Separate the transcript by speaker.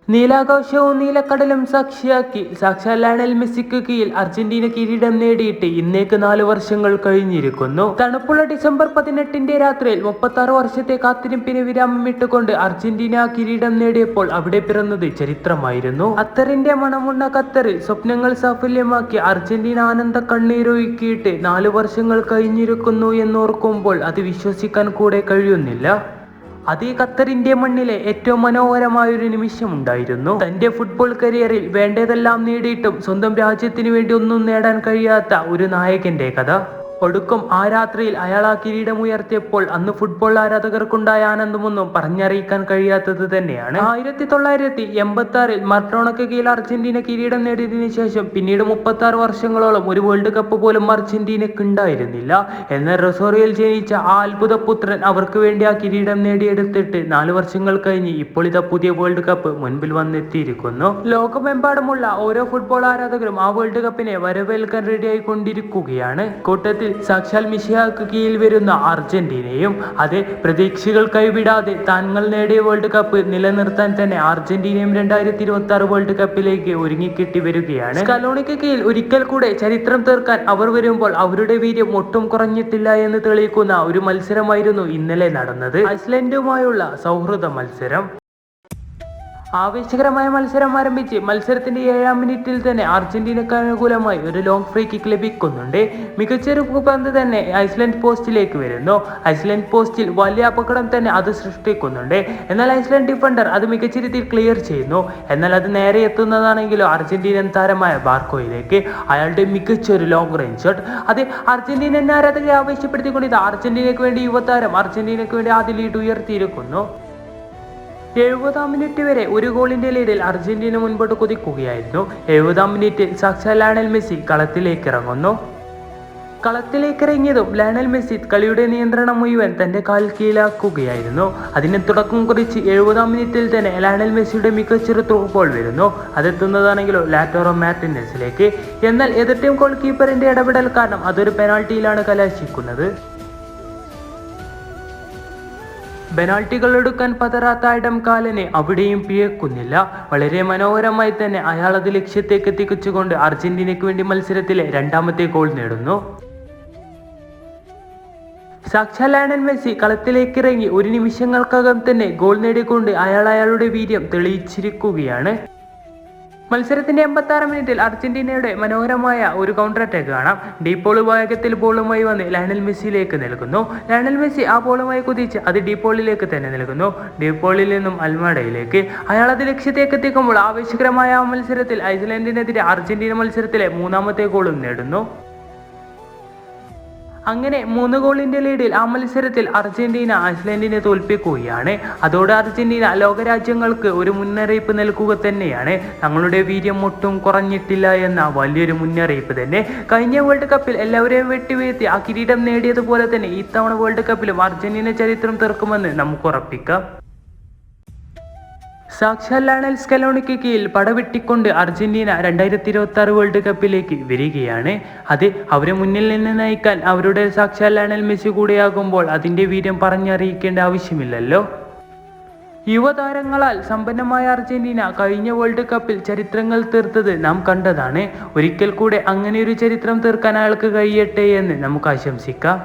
Speaker 1: നീലാകാശവും നീലക്കടലും സാക്ഷിയാക്കി സാക്ഷാൽ ലയണൽ മെസ്സിക്ക് കീഴിൽ അർജന്റീന കിരീടം നേടിയിട്ട് ഇന്നേക്ക് 4 വർഷങ്ങൾ കഴിഞ്ഞിരിക്കുന്നു. തണുപ്പുള്ള ഡിസംബർ 18 രാത്രിയിൽ 36 വർഷത്തെ കാത്തിരിപ്പിന് വിരാമമിട്ടുകൊണ്ട് അർജന്റീന കിരീടം നേടിയപ്പോൾ അവിടെ പിറന്നത് ചരിത്രമായിരുന്നു. ഖത്തറിന്റെ മണമുള്ള ഖത്തറിൽ സ്വപ്നങ്ങൾ സാഫല്യമാക്കി അർജന്റീന ആനന്ദ കണ്ണീരൊഴുക്കിയിട്ട് 4 വർഷങ്ങൾ കഴിഞ്ഞിരിക്കുന്നു എന്നോർക്കുമ്പോൾ അത് വിശ്വസിക്കാൻ കൂടെ കഴിയുന്നില്ല. അത് ഖത്തറിന്റെ മണ്ണിലെ ഏറ്റവും മനോഹരമായൊരു നിമിഷമുണ്ടായിരുന്നു. തന്റെ ഫുട്ബോൾ കരിയറിൽ വേണ്ടതെല്ലാം നേടിയിട്ടും സ്വന്തം രാജ്യത്തിന് വേണ്ടി ഒന്നും നേടാൻ കഴിയാത്ത ഒരു നായകന്റെ കഥ. ഒടുക്കം ആ രാത്രിയിൽ അയാൾ ആ കിരീടം ഉയർത്തിയപ്പോൾ അന്ന് ഫുട്ബോൾ ആരാധകർക്കുണ്ടായ ആനന്ദമൊന്നും പറഞ്ഞറിയിക്കാൻ കഴിയാത്തത് തന്നെയാണ്. 1986 മറഡോണയ്ക്ക് കീഴിൽ അർജന്റീന കിരീടം നേടിയതിനു ശേഷം പിന്നീട് 36 വർഷങ്ങളോളം ഒരു വേൾഡ് കപ്പ് പോലും അർജന്റീനക്ക് ഉണ്ടായിരുന്നില്ല. എന്നാൽ റൊസാരിയോയിൽ ജനിച്ച ആ അത്ഭുത പുത്രൻ അവർക്ക് വേണ്ടി ആ കിരീടം നേടിയെടുത്തിട്ട് 4 വർഷങ്ങൾ കഴിഞ്ഞ് ഇപ്പോൾ ഇതാ പുതിയ വേൾഡ് കപ്പ് മുൻപിൽ വന്നെത്തിയിരിക്കുന്നു. ലോകമെമ്പാടുമുള്ള ഓരോ ഫുട്ബോൾ ആരാധകരും ആ വേൾഡ് കപ്പിനെ വരവേൽക്കാൻ റെഡിയായി കൊണ്ടിരിക്കുകയാണ്. കൂട്ടത്തിൽ സാക്ഷാൽ മിശിഹാക്ക് കീഴിൽ വരുന്ന അർജന്റീനയും അതേ പ്രതീക്ഷകൾ കൈവിടാതെ താങ്കൾ നേടിയ വേൾഡ് കപ്പ് നിലനിർത്താൻ തന്നെ അർജന്റീനയും 2026 വേൾഡ് കപ്പിലേക്ക് ഒരുങ്ങിക്കെട്ടി വരികയാണ്. സ്കലോണിക്ക് കീഴിൽ ഒരിക്കൽ കൂടെ ചരിത്രം തീർക്കാൻ അവർ വരുമ്പോൾ അവരുടെ വീര്യം ഒട്ടും കുറഞ്ഞിട്ടില്ല എന്ന് തെളിയിക്കുന്ന ഒരു മത്സരമായിരുന്നു ഇന്നലെ നടന്നത്. ഐസ്ലൻഡുമായുള്ള സൗഹൃദ മത്സരം. ആവേശകരമായ മത്സരം ആരംഭിച്ച് മത്സരത്തിന്റെ 7ാം മിനിറ്റിൽ തന്നെ അർജന്റീനക്ക് അനുകൂലമായി ഒരു ലോങ് ഫ്രീ കിക്ക് ലഭിക്കുന്നുണ്ട്. മികച്ചൊരു പന്ത് തന്നെ ഐസ്ലൻഡ് പോസ്റ്റിലേക്ക് വരുന്നു. ഐസ്ലൻഡ് പോസ്റ്റിൽ വലിയ അപകടം തന്നെ അത് സൃഷ്ടിക്കുന്നുണ്ട്. എന്നാൽ ഐസ്ലൻഡ് ഡിഫൻഡർ അത് മികച്ച രീതിയിൽ ക്ലിയർ ചെയ്യുന്നു. എന്നാൽ അത് നേരെ എത്തുന്നതാണെങ്കിലും അർജന്റീനൻ താരമായ ബാർക്കോയിലേക്ക് അയാളുടെ മികച്ചൊരു ലോങ് റേഞ്ച് ഷോട്ട്. അത് അർജന്റീനൻ ആരാധകരെ ആവേശപ്പെടുത്തിക്കൊണ്ട് ഇത് അർജന്റീനയ്ക്ക് വേണ്ടി യുവതാരം അർജന്റീനയ്ക്ക് വേണ്ടി ആദ്യ ലീഡ് ഉയർത്തിയിരിക്കുന്നു. 70ാം മിനിറ്റ് വരെ ഒരു ഗോളിന്റെ ലീഡിൽ അർജന്റീന മുൻപോട്ട് കുതിക്കുകയായിരുന്നു. 70ാം മിനിറ്റിൽ സാക്ഷാൽ ലയണൽ മെസ്സി കളത്തിലേക്ക് ഇറങ്ങുന്നു. കളത്തിലേക്കിറങ്ങിയതും ലയണൽ മെസ്സി കളിയുടെ നിയന്ത്രണം മുഴുവൻ തന്റെ കാൽ കീഴിലാക്കുകയായിരുന്നു. അതിന് തുടക്കം കുറിച്ച് 70ാം മിനിറ്റിൽ തന്നെ ലയണൽ മെസ്സിയുടെ മികച്ചൊരു ത്രൂ ബോൾ വരുന്നു. അതെത്തുന്നതാണെങ്കിലോ ലാറ്റോറോ മാർട്ടിനസിലേക്ക്. എന്നാൽ എതിർ ടീം ഗോൾ കീപ്പറിന്റെ ഇടപെടൽ കാരണം അതൊരു പെനാൾട്ടിയിലാണ് കലാശിക്കുന്നത്. പെനാൾട്ടികൾ എടുക്കാൻ പതറാത്ത ആയിടം കാലനെ അവിടെയും പിഴക്കുന്നില്ല. വളരെ മനോഹരമായി തന്നെ അയാൾ അത് ലക്ഷ്യത്തേക്ക് എത്തിച്ചുകൊണ്ട് അർജന്റീനയ്ക്ക് വേണ്ടി മത്സരത്തിലെ 2ാമത്തെ ഗോൾ നേടുന്നു. സാക്ഷാൽ ലയണൽ മെസ്സി കളത്തിലേക്കിറങ്ങി ഒരു നിമിഷങ്ങൾക്കകം തന്നെ ഗോൾ നേടിക്കൊണ്ട് അയാളുടെ വീര്യം തെളിയിച്ചിരിക്കുകയാണ്. മത്സരത്തിന്റെ 86ാം മിനിറ്റിൽ അർജന്റീനയുടെ മനോഹരമായ ഒരു കൗണ്ടർ അറ്റാക്ക് കാണാം. ഡീപോൾ വേഗത്തിൽ ബോളുമായി വന്ന് ലയണൽ മെസ്സിയിലേക്ക് നൽകുന്നു. ലയണൽ മെസ്സി ആ ബോളുമായി കുതിച്ച് അത് ഡീപോളിലേക്ക് തന്നെ നൽകുന്നു. ഡീപോളിൽ നിന്നും അൽമാഡയിലേക്ക് അയാൾ അത് ലക്ഷ്യത്തേക്ക് എത്തിക്കുമ്പോൾ ആവേശകരമായ ആ മത്സരത്തിൽ ഐസ്ലൻഡിനെതിരെ അർജന്റീന മത്സരത്തിലെ 3ാമത്തെ ഗോളും നേടുന്നു. അങ്ങനെ 3 ഗോളിന്റെ ലീഡിൽ ആ മത്സരത്തിൽ അർജന്റീന ഐസ്ലൻഡിനെ തോൽപ്പിക്കുകയാണ്. അതോടെ അർജന്റീന ലോകരാജ്യങ്ങൾക്ക് ഒരു മുന്നറിയിപ്പ് നൽകുക തന്നെയാണ്. തങ്ങളുടെ വീര്യം ഒട്ടും കുറഞ്ഞിട്ടില്ല എന്ന വലിയൊരു മുന്നറിയിപ്പ് തന്നെ. കഴിഞ്ഞ വേൾഡ് കപ്പിൽ എല്ലാവരെയും വെട്ടിവീഴ്ത്തി ആ കിരീടം നേടിയതുപോലെ തന്നെ ഇത്തവണ വേൾഡ് കപ്പിലും അർജന്റീന ചരിത്രം തീർക്കുമെന്ന് നമുക്ക് ഉറപ്പിക്കാം. സാക്ഷാൽ ലയണൽ സ്കലോണിക്ക് കീഴിൽ പടവെട്ടിക്കൊണ്ട് അർജന്റീന 2026 വേൾഡ് കപ്പിലേക്ക് വരികയാണ്. അത് അവരെ മുന്നിൽ നിന്ന് നയിക്കാൻ അവരുടെ സാക്ഷാൽ ലയണൽ മെസ്സി കൂടെയാകുമ്പോൾ അതിന്റെ വീര്യം പറഞ്ഞറിയിക്കേണ്ട ആവശ്യമില്ലല്ലോ. യുവതാരങ്ങളാൽ സമ്പന്നമായ അർജന്റീന കഴിഞ്ഞ വേൾഡ് കപ്പിൽ ചരിത്രങ്ങൾ തീർത്തത് നാം കണ്ടതാണ്. ഒരിക്കൽ കൂടെ അങ്ങനെയൊരു ചരിത്രം തീർക്കാൻ അയാൾക്ക് കഴിയട്ടെ എന്ന് നമുക്ക് ആശംസിക്കാം.